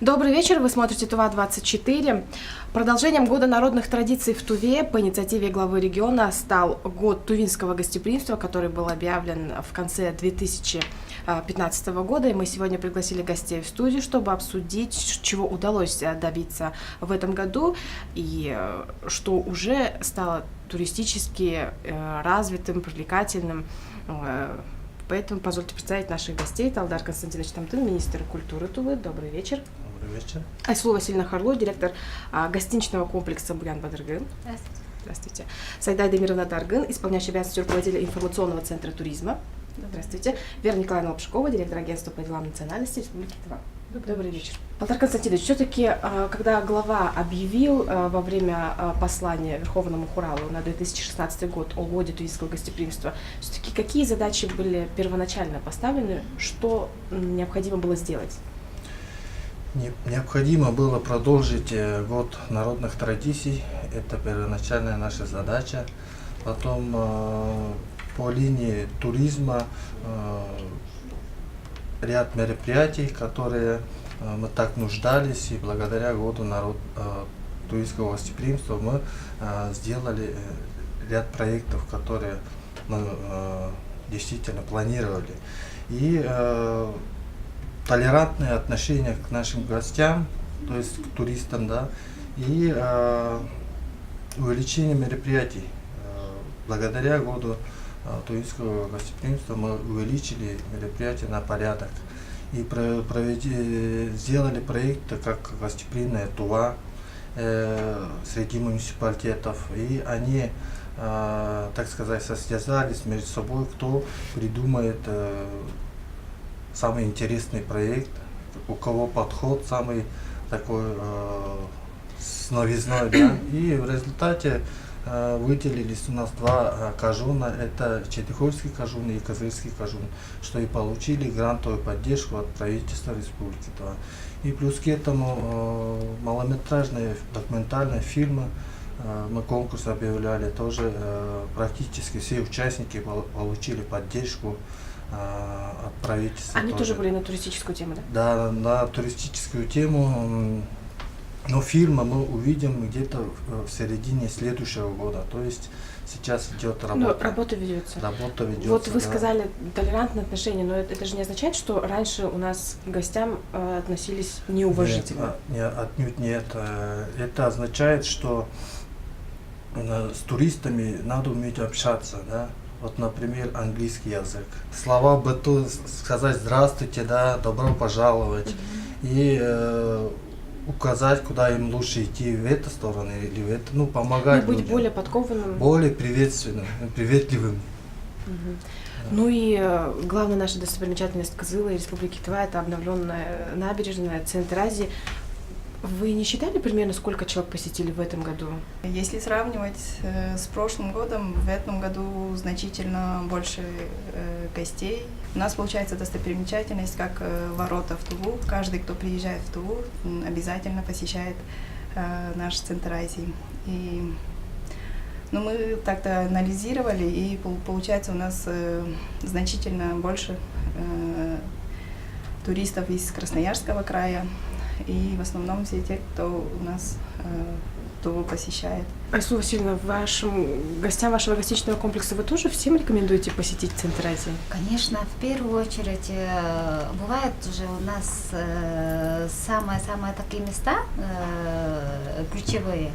Добрый вечер, вы смотрите ТУВА-24. Продолжением Года народных традиций в Туве по инициативе главы региона стал Год тувинского гостеприимства, который был объявлен в конце 2015 года. И мы сегодня пригласили гостей в студию, чтобы обсудить, чего удалось добиться в этом году и что уже стало туристически развитым, привлекательным. Поэтому позвольте представить наших гостей. Это Алдар Константинович Тамтын, министр культуры Тувы. Добрый вечер. Добрый вечер. Айсулу Васильевна Харлу, директор гостиничного комплекса Буян-Бадыргын. Здравствуйте. Здравствуйте. Сайдай Демировна Даргын, исполняющий обязанности руководителя информационного центра туризма. Здравствуйте. Вера Николаевна Лапшкова, директор агентства по делам национальности Республики Тува. Добрый вечер. Алдар Константинович, все-таки, когда глава объявил во время послания Верховному Хуралу на 2016 год о годе тувинского гостеприимства, все-таки какие задачи были первоначально поставлены, что необходимо было сделать? Необходимо было продолжить год народных традиций. Это первоначальная наша задача. Потом по линии туризма ряд мероприятий, которые мы так нуждались, и благодаря году тувинского гостеприимства мы сделали ряд проектов, которые мы действительно планировали. И толерантное отношение к нашим гостям, то есть к туристам, да, и увеличение мероприятий. Благодаря году тувинского гостеприимства мы увеличили мероприятия на порядок и сделали проекты как гостеприимная Тува среди муниципалитетов, и они, так сказать, состязались между собой, кто придумает самый интересный проект, у кого подход самый такой с новизной, да, и в результате выделились у нас два кажуна, это Четыховский кажун и Козырский кажун, что и получили грантовую поддержку от правительства Республики Тува. И плюс к этому малометражные документальные фильмы, мы конкурс объявляли, тоже практически все участники получили поддержку от правительства. Они тоже были на туристическую тему, да? Да, на туристическую тему. Но фильмы мы увидим где-то в середине следующего года. То есть сейчас идет работа. Ну, работа ведется. Работа ведется. Вот вы да. сказали толерантное отношение, но это же не означает, что раньше у нас к гостям относились неуважительно. Нет, отнюдь нет. Это означает, что с туристами надо уметь общаться, да. Вот, например, английский язык. Слова бы то сказать здравствуйте, да, добро пожаловать. И указать, куда им лучше идти, в эту сторону или в эту, помогать. Быть людям. более подкованным. Более приветственным, приветливым. Угу. Ну и главная наша достопримечательность Кызыла и Республики Тува — это обновленная набережная, центр Азии. Вы не считали примерно, сколько человек посетили в этом году? Если сравнивать с прошлым годом, в этом году значительно больше гостей. У нас получается достопримечательность как ворота в Туву. Каждый, кто приезжает в Туву, обязательно посещает наш центр Азии. Но мы так-то анализировали, и получается у нас значительно больше туристов из Красноярского края. И в основном все те, кто у нас Туву посещает. Айсулу Васильевна, гостям вашего гостиничного комплекса вы тоже всем рекомендуете посетить Центр Азии? Конечно, в первую очередь, бывает уже у нас самые такие места ключевые.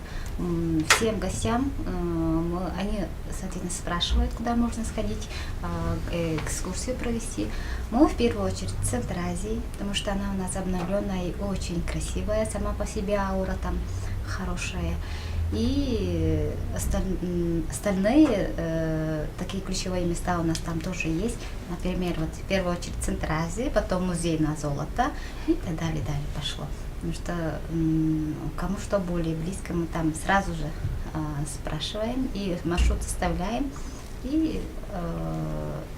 Всем гостям они, соответственно, спрашивают, куда можно сходить, экскурсию провести. Мы в первую очередь Центр Азии, потому что она у нас обновленная и очень красивая, сама по себе аура там хорошая. И остальные такие ключевые места у нас там тоже есть. Например, вот в первую очередь Центр Азии, потом музей на золото и так далее пошло. Потому что кому что более близко, мы там сразу же спрашиваем и маршрут составляем. И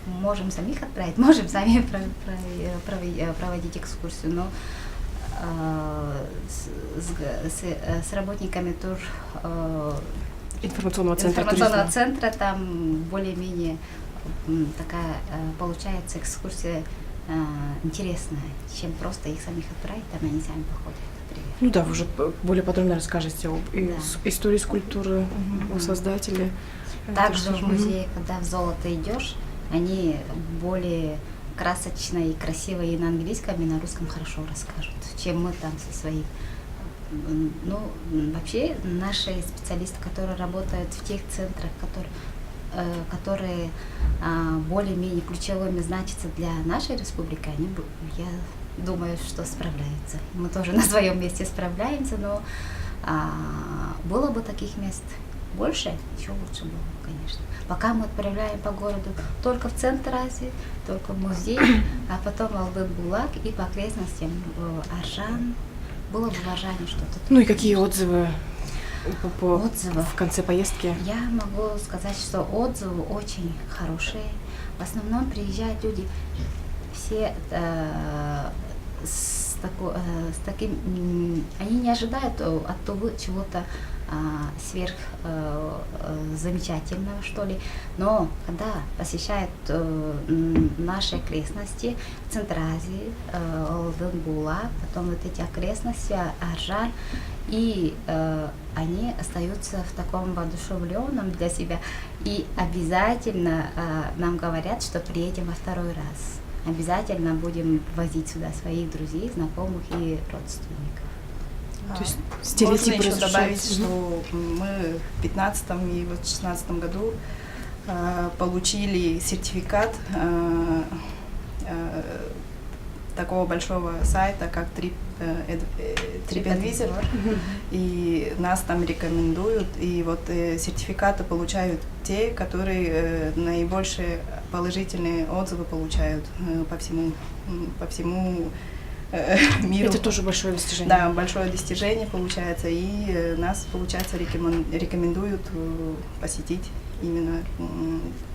можем самих отправить, можем сами проводить экскурсию, но с работниками тур информационного центра там более-менее такая получается экскурсия интересно, чем просто их самих отправить, там они сами походят, например. Ну да, вы уже более подробно расскажете об истории скульптуры, о создателе. Также в музее, когда в золото идешь, они более красочно и красиво и на английском, и на русском хорошо расскажут, чем мы там со своим. Ну, вообще, наши специалисты, которые работают в тех центрах, которые более-менее ключевыми значатся для нашей республики, они, я думаю, что справляются. Мы тоже на своем месте справляемся, но было бы таких мест больше, еще лучше было бы, конечно. Пока мы отправляем по городу только в центр Азии, только в музей, а потом Алтын-Булак и по окрестностям Аржан. Было бы в Аржане что-то. Ну и какие отзывы Отзывы. в конце поездки? Я могу сказать, что отзывы очень хорошие. В основном приезжают люди все с таким, они не ожидают от Тувы чего-то сверх замечательного, что ли. Но когда посещают наши окрестности, центр Азии, Алтын-Булак, потом вот эти окрестности, Аржан, и они остаются в таком воодушевленном для себя. И обязательно нам говорят, что приедем во второй раз. Обязательно будем возить сюда своих друзей, знакомых и родственников. То есть Можно стереотипы еще разрушаются. добавить, что мы в 2015 и вот в 2016 году получили сертификат такого большого сайта, как TripAdvisor, и нас там рекомендуют, и вот сертификаты получают те, которые наибольшие положительные отзывы получают по всему миру. Это тоже большое достижение. Да, большое достижение получается, и нас, получается, рекомендуют посетить именно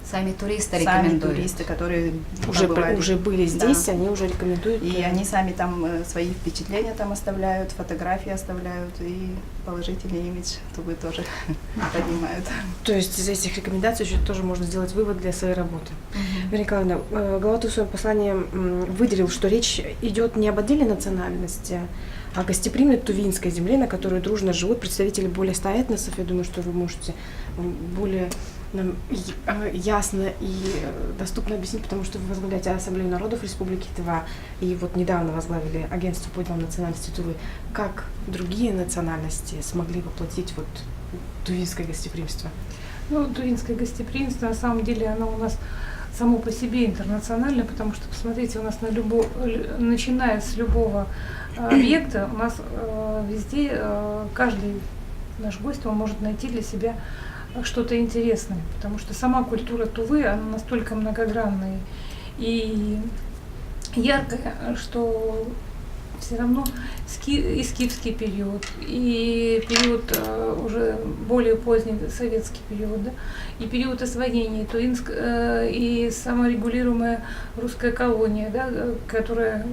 Сами туристы сами рекомендуют. туристы, которые Уже были здесь, Да. они уже рекомендуют. И они сами там свои впечатления там оставляют, фотографии оставляют, и положительный имидж Тувы тоже поднимают. То есть из этих рекомендаций еще тоже можно сделать вывод для своей работы. Вера Николаевна, глава ТУ в своем послании выделил, что речь идет не об отдельной национальности, а о гостеприимной тувинской земле, на которой дружно живут представители более 100 этносов. Я думаю, что вы можете более нам ясно и доступно объяснить, потому что вы возглавляете Ассамблею народов Республики Тыва и вот недавно возглавили агентство по делам национальности Тувы. Как другие национальности смогли воплотить вот тувинское гостеприимство? Ну, тувинское гостеприимство, на самом деле, оно у нас само по себе интернациональное, потому что, посмотрите, у нас начиная с любого объекта, у нас везде каждый наш гость, он может найти для себя что-то интересное, потому что сама культура Тувы, она настолько многогранная и яркая, что все равно и скифский период, и период уже более поздний советский период, да, и период освоения, и саморегулируемая русская колония, да, которая,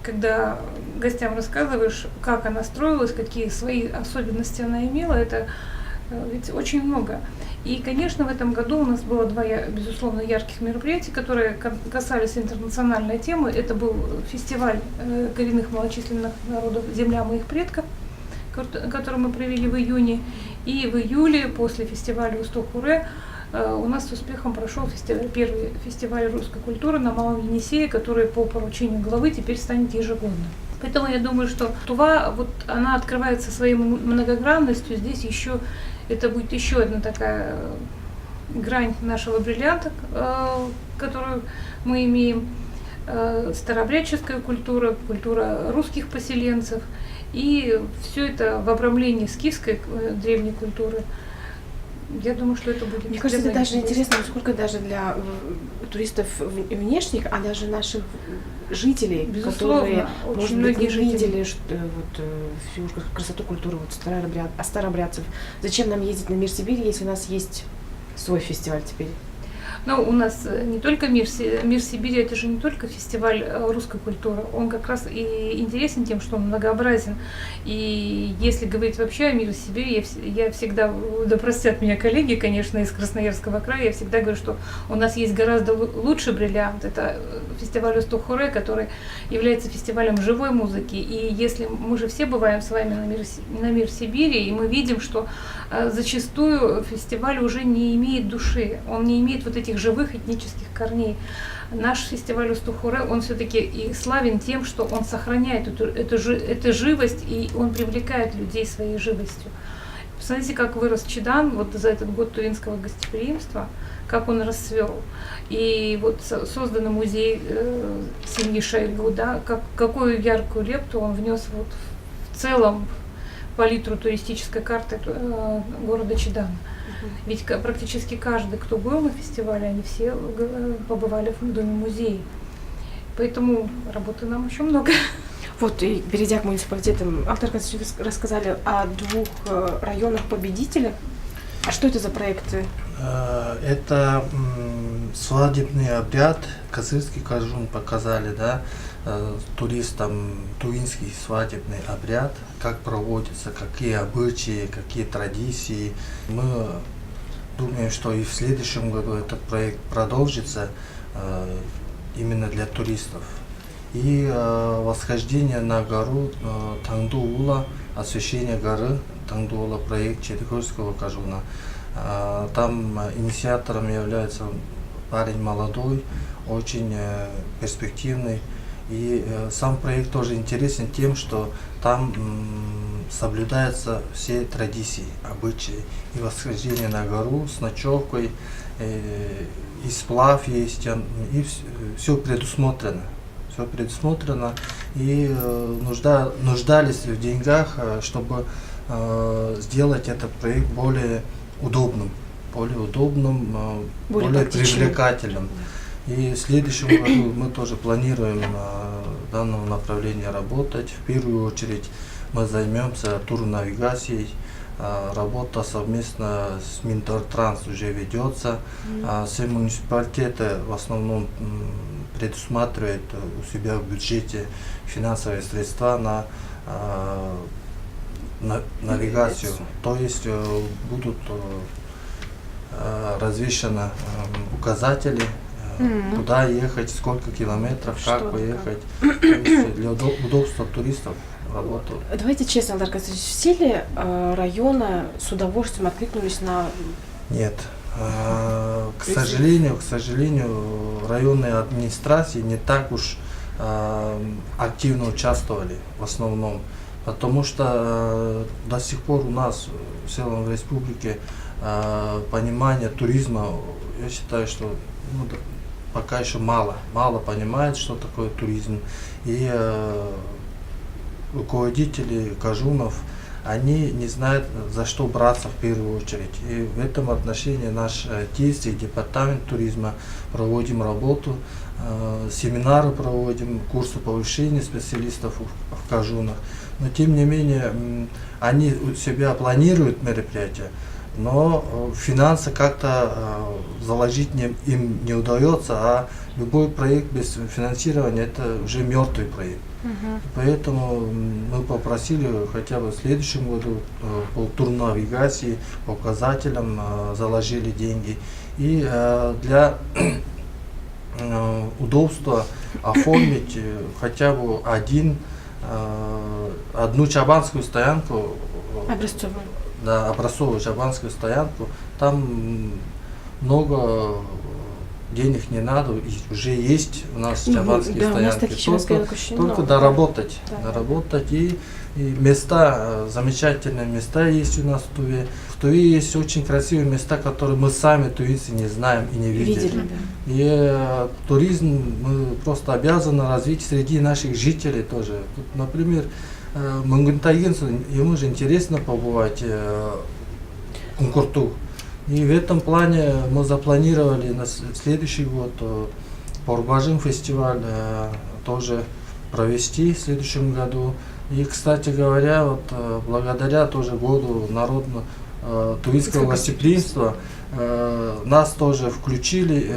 когда гостям рассказываешь, как она строилась, какие свои особенности она имела, это ведь очень много. И, конечно, в этом году у нас было два, безусловно, ярких мероприятия, которые касались интернациональной темы. Это был фестиваль коренных малочисленных народов «Земля моих предков», который мы провели в июне. И в июле, после фестиваля Усток-Уре, у нас с успехом прошел первый фестиваль русской культуры на Малом Енисее, который по поручению главы теперь станет ежегодным. Поэтому я думаю, что Тува, вот она открывается своей многогранностью. Здесь еще это будет еще одна такая грань нашего бриллианта, которую мы имеем. Старообрядческая культура, культура русских поселенцев. И все это в обрамлении скифской древней культуры. Я думаю, что это будет... Мне кажется, это даже интересно, насколько даже для туристов внешних, а даже наших жителей, Безусловно, которые, может быть, многие не жители видели всю красоту культуры старообрядцев. Зачем нам ездить на Мир Сибири, если у нас есть свой фестиваль теперь? Но у нас не только мир Сибири, это же не только фестиваль русской культуры, он как раз и интересен тем, что он многообразен. И если говорить вообще о мире Сибири, я всегда, да простят меня коллеги, конечно, из Красноярского края, я всегда говорю, что у нас есть гораздо лучший бриллиант, это фестиваль Устух-Хуре, который является фестивалем живой музыки. И если мы же все бываем с вами на мир Сибири, и мы видим, что зачастую фестиваль уже не имеет души, он не имеет вот этих живых этнических корней. Наш фестиваль Устух-Хуре, он все-таки и славен тем, что он сохраняет эту живость, и он привлекает людей своей живостью. Посмотрите, как вырос Чадан вот за этот год тувинского гостеприимства, как он расцвел. И вот созданный музей семьи Шойгу, да, какую яркую лепту он внес вот в целом палитру туристической карты города Чадана. Ведь практически каждый, кто был на фестивале, они все побывали в доме-музее. Поэтому работы нам еще много. Вот, и перейдя к муниципалитетам, Алтар Константинович, вы рассказали о 2 районах-победителях. А что это за проекты? Это свадебный обряд, Косырский кажун показали, да, туристам тувинский свадебный обряд, как проводится, какие обычаи, какие традиции. Мы думаем, что и в следующем году этот проект продолжится именно для туристов. И восхождение на гору Таңдуула, освещение горы Таңдуула, проект Черекорского кажуна. Там инициатором является парень молодой, очень перспективный. И сам проект тоже интересен тем, что там соблюдаются все традиции, обычаи. И восхождение на гору с ночевкой, и сплав есть, и все предусмотрено. Все предусмотрено, и нуждались в деньгах, чтобы сделать этот проект более удобным, более привлекательным. И в следующем году мы тоже планируем в данном направлении работать. В первую очередь мы займемся турнавигацией. Работа совместно с Минтортранс уже ведется. Все муниципалитеты в основном предусматривают у себя в бюджете финансовые средства на навигацию. То есть будут развешаны указатели, куда ехать, сколько километров, как поехать. То есть для удобства туристов работают. Давайте честно, Алтар Константинович, все ли районы с удовольствием откликнулись на... Нет. К сожалению, районные администрации не так уж активно участвовали в основном, потому что до сих пор у нас в целом в республике понимание туризма, я считаю, что пока еще мало понимает, что такое туризм. И руководители кажунов, они не знают, за что браться в первую очередь. И в этом отношении наш ТИС и департамент туризма проводим работу, семинары проводим, курсы повышения специалистов в кажунах. Но тем не менее, они у себя планируют мероприятия, но финансы как-то заложить им не удается, а любой проект без финансирования это уже мертвый проект. Поэтому мы попросили хотя бы в следующем году по турнавигации, по указателям заложили деньги. И для удобства оформить хотя бы одну чабанскую стоянку. Образцовую. Да, образцовую чабанскую стоянку. Там много денег не надо, уже есть у нас чабанские стоянки, только доработать, и места, замечательные места есть у нас в Туве. В Туве есть очень красивые места, которые мы сами, тувинцы, не знаем и не видели. И туризм мы просто обязаны развить среди наших жителей тоже. Тут, например, мунгунтайгенцу, ему же интересно побывать в Кункурту. И в этом плане мы запланировали на следующий год Порбажин фестиваль тоже провести в следующем году. И, кстати говоря, вот благодаря тоже году тувинского гостеприимства нас тоже включили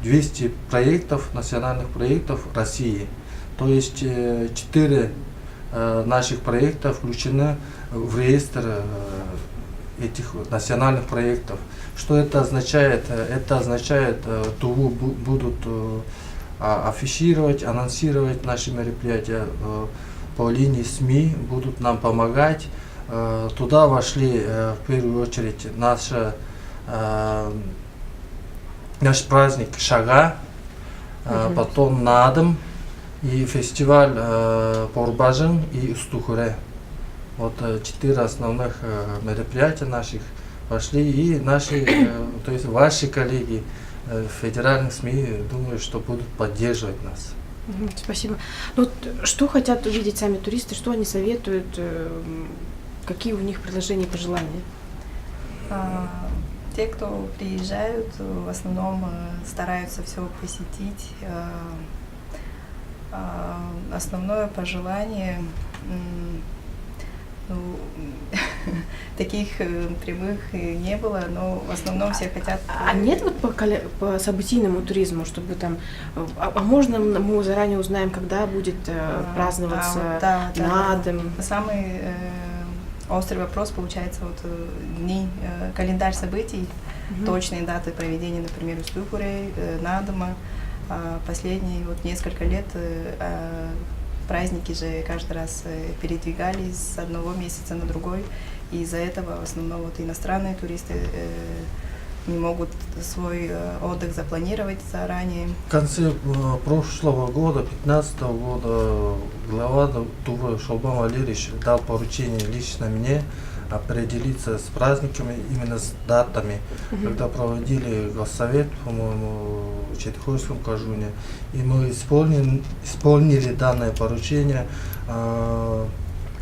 200 проектов, национальных проектов России. То есть 4 наших проекта включены в реестр этих национальных проектов. Что это означает? Это означает, Туву будут афишировать, анонсировать наши мероприятия по линии СМИ, будут нам помогать. Туда вошли в первую очередь наш праздник Шага, потом Надым и фестиваль Порбажин и Устухуре. Вот 4 основных мероприятия наших вошли, и наши, то есть ваши коллеги в федеральных СМИ, думаю, что будут поддерживать нас. Спасибо. Ну, вот, что хотят увидеть сами туристы, что они советуют, какие у них предложения и пожелания? Те, кто приезжают, в основном стараются все посетить. Основное пожелание, ну, таких прямых не было, но в основном все хотят... А нет вот по событийному туризму, чтобы там... А можно мы заранее узнаем, когда будет праздноваться Надым? Самый острый вопрос получается вот дни, календарь событий, точные даты проведения, например, Устухурей, Надыма. Последние вот несколько лет праздники же каждый раз передвигались с одного месяца на другой, и из-за этого в основном вот иностранные туристы не могут свой отдых запланировать заранее. В конце прошлого года, 2015 года, глава Тувы Шолбан Валерьевич дал поручение лично мне определиться с праздниками, именно с датами. Когда проводили госсовет, по-моему, в Четыхойском Кажуне, и мы исполнили данное поручение.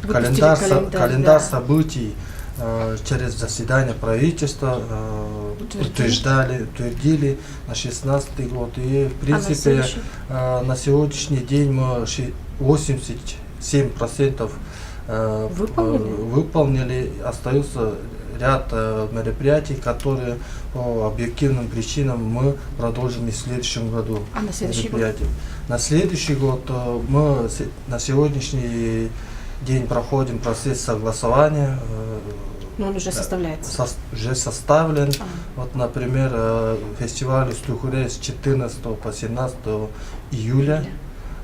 Календарь событий через заседание правительства утвердили на 2016 год. И в принципе на сегодняшний день мы 87% выполнили. Остается ряд мероприятий, которые по объективным причинам мы продолжим и в следующем году. А на следующий год? На следующий год мы на сегодняшний день проходим процесс согласования. Но он уже составляется? Уже составлен. Вот, например, фестиваль Устухуре с 14 по 17 июля.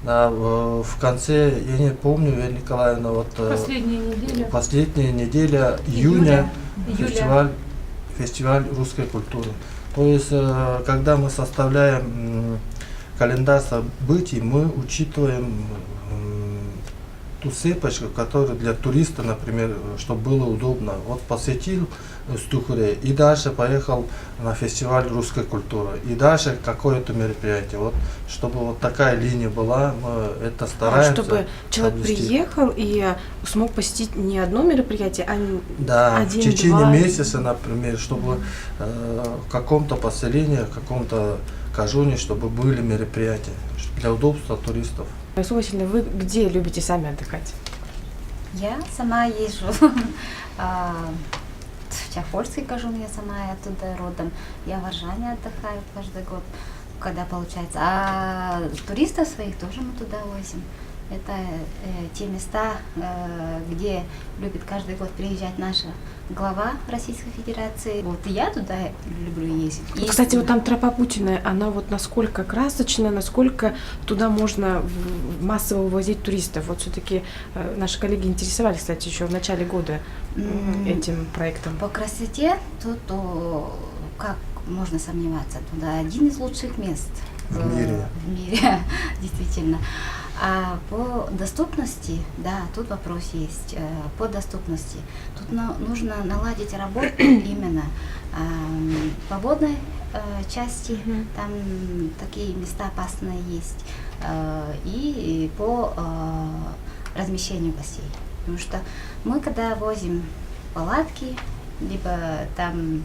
Да, в конце, я не помню, Вера Николаевна, вот последняя неделя июня фестиваль русской культуры. То есть, когда мы составляем календарь событий, мы учитываем ту цепочку, которая для туриста, например, чтобы было удобно. Вот посетил Устухуре и дальше поехал на фестиваль русской культуры, и дальше какое-то мероприятие. Вот, чтобы вот такая линия была, мы это стараемся. Чтобы человек приехал и смог посетить не одно мероприятие, а в течение месяца, например, чтобы в каком-то поселении, в каком-то Кажуне, чтобы были мероприятия для удобства туристов. Расул Васильевна, вы где любите сами отдыхать? Я сама езжу в Чахольский Кажун, я сама оттуда родом. Я в Аржане отдыхаю каждый год, когда получается. А туристов своих тоже мы туда возим. Это те места, где любит каждый год приезжать наша глава Российской Федерации. Вот и я туда люблю ездить. Вот, кстати, вот там тропа Путина, она вот насколько красочная, насколько туда можно массово вывозить туристов. Вот все-таки наши коллеги интересовались, кстати, еще в начале года этим проектом. По красоте, то как можно сомневаться, туда один из лучших мест в мире, действительно. А по доступности, да, тут вопрос есть. По доступности тут нужно наладить работу именно по водной части, там такие места опасные есть, и по размещению гостей. Потому что мы, когда возим палатки, либо там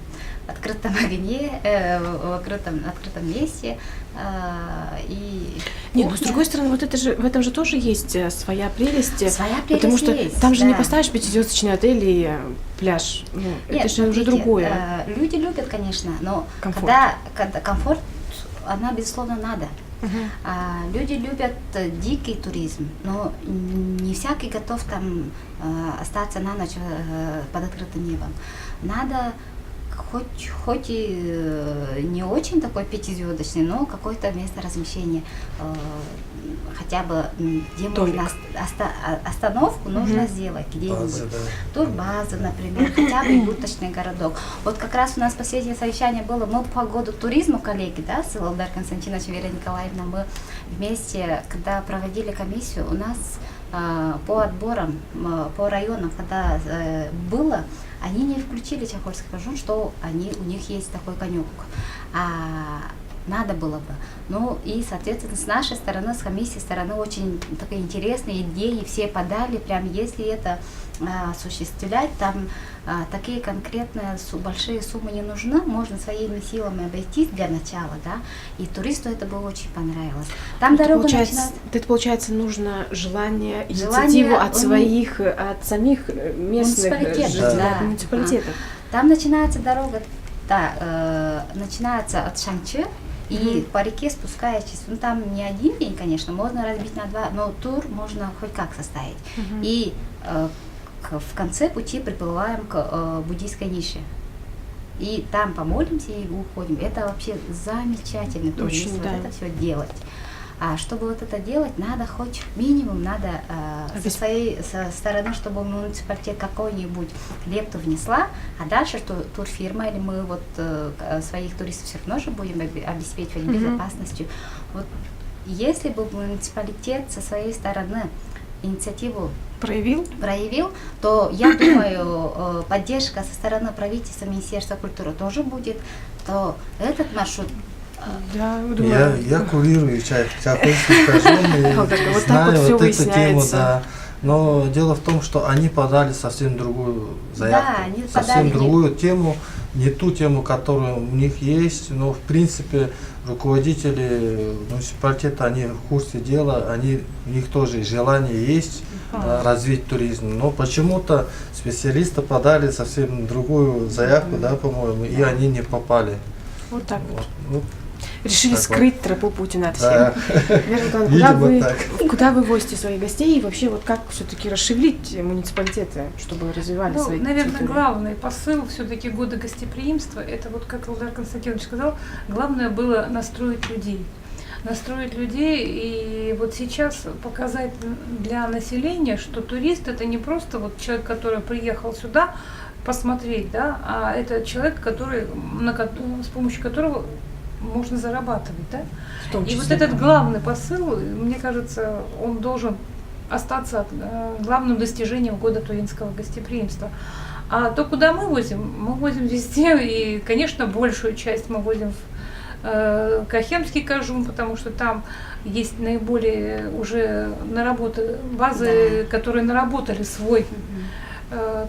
открытом огне, в открытом месте. И Нет, но с кухня. другой стороны, вот это же, в этом же тоже есть своя прелесть. Своя Потому прелесть что есть, там же не да. поставишь 5-звездочный отель и пляж. Ну, Нет, это же уже смотрите, другое. Люди любят, конечно, но Комфорт. когда комфорт, она, безусловно, надо. Мгм. Люди любят дикий туризм, но не всякий готов там остаться на ночь под открытым небом. Надо хоть и не очень такой 5-звездочный, но какое-то место размещения, хотя бы где Домик. можно остановку нужно Мгм. сделать где-нибудь. Базы, да. Турбаза, например, хотя бы игрушечный городок. Вот как раз у нас последнее совещание было, мы по году туризма, коллеги, да, с Илдар Константиновичем, Верой Николаевной, мы вместе, когда проводили комиссию, у нас по отборам, по районам, когда было, они не включили Чахольский кажун, что у них есть такой конек. Надо было бы. Ну и, соответственно, с нашей стороны, с комиссией стороны очень такие интересные идеи все подали. Прям если это осуществлять, там такие конкретные большие суммы не нужны, можно своими силами обойтись для начала, да, и туристу это бы очень понравилось. Там Это дорога получается, начинает... это получается нужно желание, Желание, инициативу от самих местных Муниципалитетов, жителей, да. от муниципалитетов. Там начинается дорога, да, начинается от Шанчи, и по реке спускаетесь, ну там не один день, конечно, можно разбить на 2, но тур можно хоть как составить. Мгм. И в конце пути приплываем к буддийской нише. И там помолимся и уходим. Это вообще замечательный туризм, Очень, вот да. это все делать. А чтобы вот это делать, надо хоть минимум, надо со стороны, чтобы муниципалитет какой-нибудь лепту внесла, а дальше что турфирма или мы вот своих туристов все равно же будем обеспечивать безопасностью. Вот если бы муниципалитет со своей стороны инициативу проявил, то я думаю, поддержка со стороны правительства, Министерства культуры тоже будет, то этот маршрут Да, думаю, Я курирую Чахольский кажун и Вот так вот знаю всё вот эту тему, выясняется. да. Но дело в том, что они подали совсем другую заявку, Да, они совсем подали другую тему, не ту тему, которая у них есть. Но в принципе руководители муниципалитета, они в курсе дела, у них тоже желание есть развить туризм. Но почему-то специалисты подали совсем другую заявку, да, по-моему, и они не попали. вот так вот. Ну, Решили так вот. скрыть тропу Путина от всех. да. Вера Николаевна, Видимо, так. куда вы возите своих гостей и вообще вот как все-таки расшевелить муниципалитеты, чтобы развивали Ну, свои наверное, территории? главный посыл все-таки года гостеприимства, это вот как Илдар Константинович сказал, главное было настроить людей. Настроить людей и вот сейчас показать для населения, что турист это не просто вот человек, который приехал сюда посмотреть, да, а это человек, который, с помощью которого можно зарабатывать, да. В том И вот числе. этот главный посыл, мне кажется, он должен остаться главным достижением года тувинского гостеприимства. А то, куда мы возим везде, и, конечно, большую часть мы возим в Кахемский кажун, потому что там есть наиболее уже базы, которые наработали свой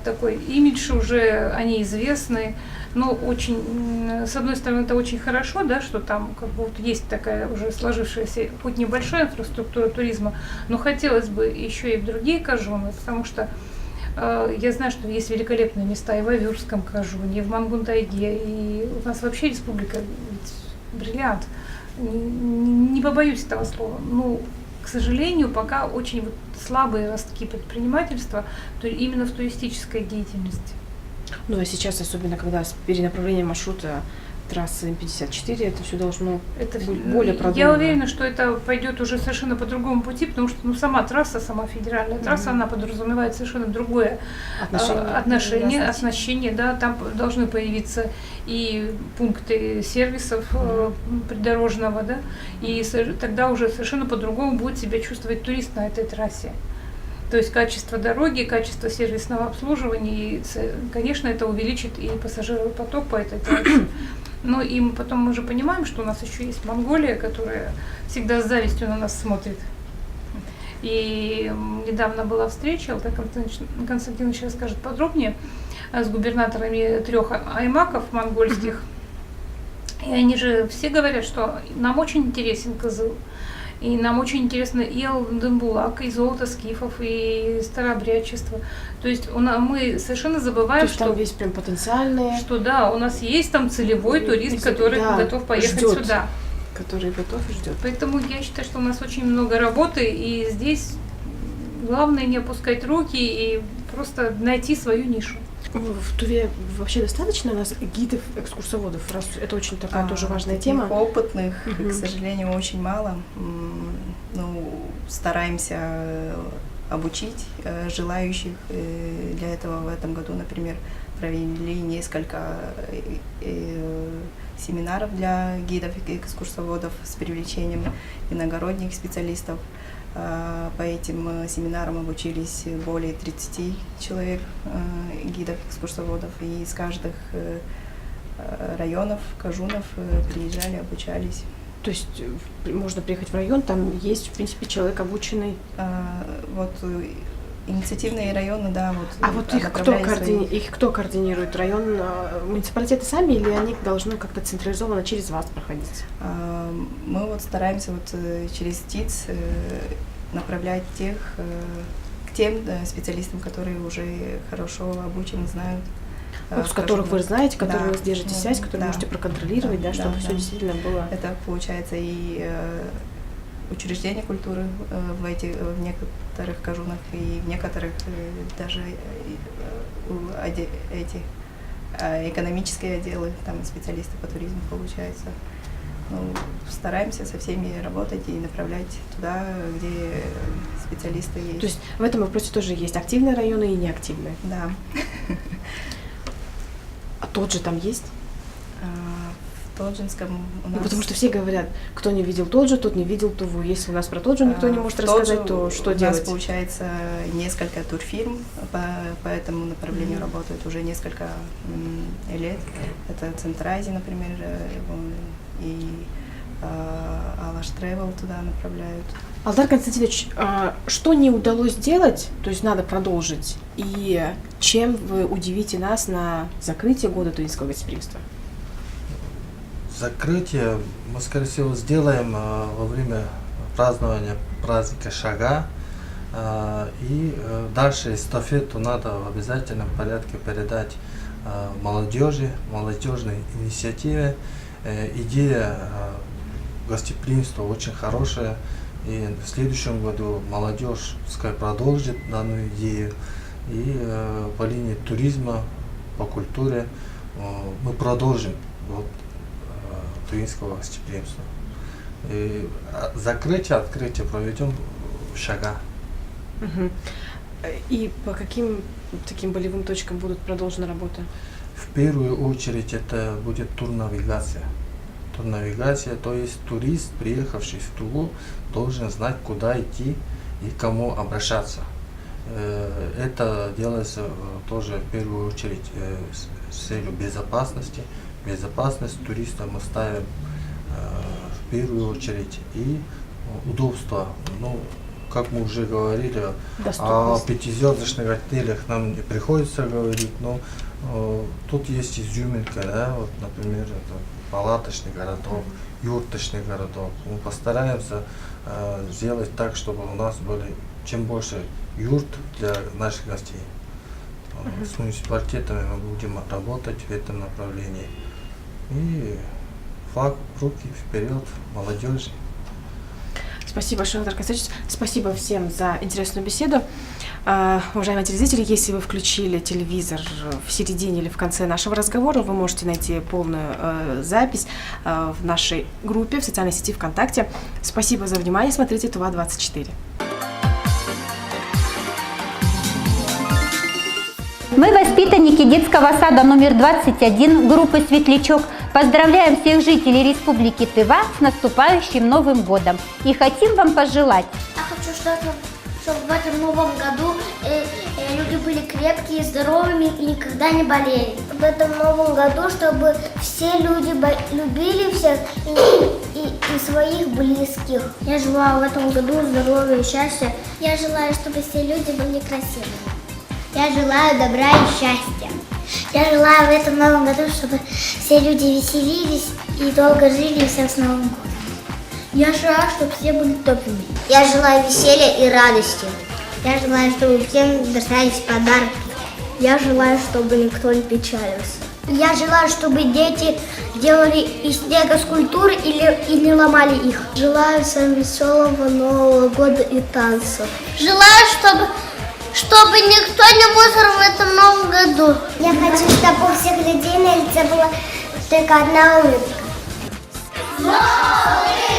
такой имидж, уже они известны. Но очень, с одной стороны, это очень хорошо, да, что там как бы вот есть такая уже сложившаяся, хоть небольшая инфраструктура туризма, но хотелось бы еще и в другие кажуны, потому что я знаю, что есть великолепные места и в Авюрском кажуне, и в Мангун-тайге, и у нас вообще республика ведь бриллиант. Не побоюсь этого слова. Ну, к сожалению, пока очень вот слабые ростки предпринимательства, то именно в туристической деятельности. Ну а сейчас, особенно когда с перенаправлением маршрута трассы М54, это все должно Это быть более продумано. Я уверена, что это пойдет уже совершенно по другому пути, потому что сама трасса, сама федеральная трасса, она подразумевает совершенно другое отношение, оснащение, да, там должны появиться и пункты сервисов придорожного, да, и тогда уже совершенно по-другому будет себя чувствовать турист на этой трассе. То есть качество дороги, качество сервисного обслуживания, и, конечно, это увеличит и пассажиропоток по этой трассе. Но и потом мы же понимаем, что у нас еще есть Монголия, которая всегда с завистью на нас смотрит. И недавно была встреча, Алтай Константинович расскажет подробнее, с губернаторами 3 аймаков монгольских. И они же все говорят, что нам очень интересен Кызыл. И нам очень интересно и Алтынбулак, и золото скифов, и старообрядчество. То есть мы совершенно забываем, То есть что там есть прям потенциальные, что да, у нас есть там целевой турист, который да, готов поехать ждёт. сюда. который готов и ждет. Поэтому я считаю, что у нас очень много работы, и здесь главное не опускать руки и просто найти свою нишу. В Туве вообще достаточно у нас гидов, экскурсоводов, раз это очень такая тоже важная таких тема. опытных, Мгм. к сожалению, очень мало. Стараемся обучить желающих. Для этого в этом году, например, провели несколько семинаров для гидов и экскурсоводов с привлечением иногородних специалистов. По этим семинарам обучились более 30 человек, гидов, экскурсоводов, и из каждых районов, кажунов приезжали, обучались. То есть можно приехать в район, там есть, в принципе, человек обученный. Вот инициативные районы, да, вот. А вот их кто координирует? Район, муниципалитеты сами, или они должны как-то централизованно через вас проходить? Мы вот стараемся вот через ТИЦ направлять к тем специалистам, которые уже хорошо обучены, знают. С которых вы знаете, которые Да, вы держите связь, которые да, можете проконтролировать, да, чтобы все действительно было. Это получается и учреждения культуры в некоторых кажунах, и в некоторых даже эти экономические отделы, там специалисты по туризму получается. Стараемся со всеми работать и направлять туда, где специалисты есть. То есть в этом вопросе тоже есть активные районы и неактивные. Да. А тот же там есть? В Тоджинском у нас... Потому что все говорят, кто не видел Тоджу, тот не видел Туву. Если у нас про Тоджу никто не может рассказать, то что делать? У нас, получается, несколько турфирм по этому направлению работают уже несколько лет. Это Центрази, например, и Алаш Тревел туда направляют. Алтай Константинович, что не удалось сделать, то есть надо продолжить, и чем вы удивите нас на закрытие года тувинского гостеприимства? Закрытие мы, скорее всего, сделаем во время празднования праздника Шага. И дальше эстафету надо в обязательном порядке передать молодежи, молодежной инициативе. Идея гостеприимства очень хорошая. И в следующем году молодежь пускай продолжит данную идею. И по линии туризма, по культуре мы продолжим тувинского гостеприимства. И закрытие, открытие проведем в Шага. Угу. И по каким таким болевым точкам будут продолжена работа? В первую очередь это будет турнавигация. Турнавигация, то есть турист, приехавший в Туву, должен знать, куда идти и к кому обращаться. Это делается тоже в первую очередь с целью безопасности. Безопасность туриста мы ставим в первую очередь, и удобство. Как мы уже говорили, о пятизвездочных отелях нам не приходится говорить, но тут есть изюминка, да, вот, например, это палаточный городок, юрточный городок. Мы постараемся сделать так, чтобы у нас были чем больше юрт для наших гостей. С муниципалитетами мы будем работать в этом направлении. И флаг в руки, вперед, молодежи. Спасибо большое, Алтай Константинович. Спасибо всем за интересную беседу. Уважаемые телезрители, если вы включили телевизор в середине или в конце нашего разговора, вы можете найти полную запись в нашей группе в социальной сети ВКонтакте. Спасибо за внимание. Смотрите Тува-24. Мы, воспитанники детского сада номер 21 группы «Светлячок», поздравляем всех жителей Республики Тыва с наступающим Новым годом и хотим вам пожелать. Я хочу, чтобы в этом новом году люди были крепкие, здоровыми и никогда не болели. В этом новом году, чтобы все люди любили всех и своих близких. Я желаю в этом году здоровья и счастья. Я желаю, чтобы все люди были красивыми. Я желаю добра и счастья. Я желаю в этом новом году, чтобы все люди веселились и долго жили, и всех с Новым годом. Я желаю, чтобы все были топовыми. Я желаю веселья и радости. Я желаю, чтобы всем достались подарки. Я желаю, чтобы никто не печалился. Я желаю, чтобы дети делали из снега скульптуры и не ломали их. Желаю всем веселого Нового года и танцев. Желаю, чтобы никто не мусор в этом Новом году. Я хочу, чтобы у всех людей на лице была только одна улыбка. Новый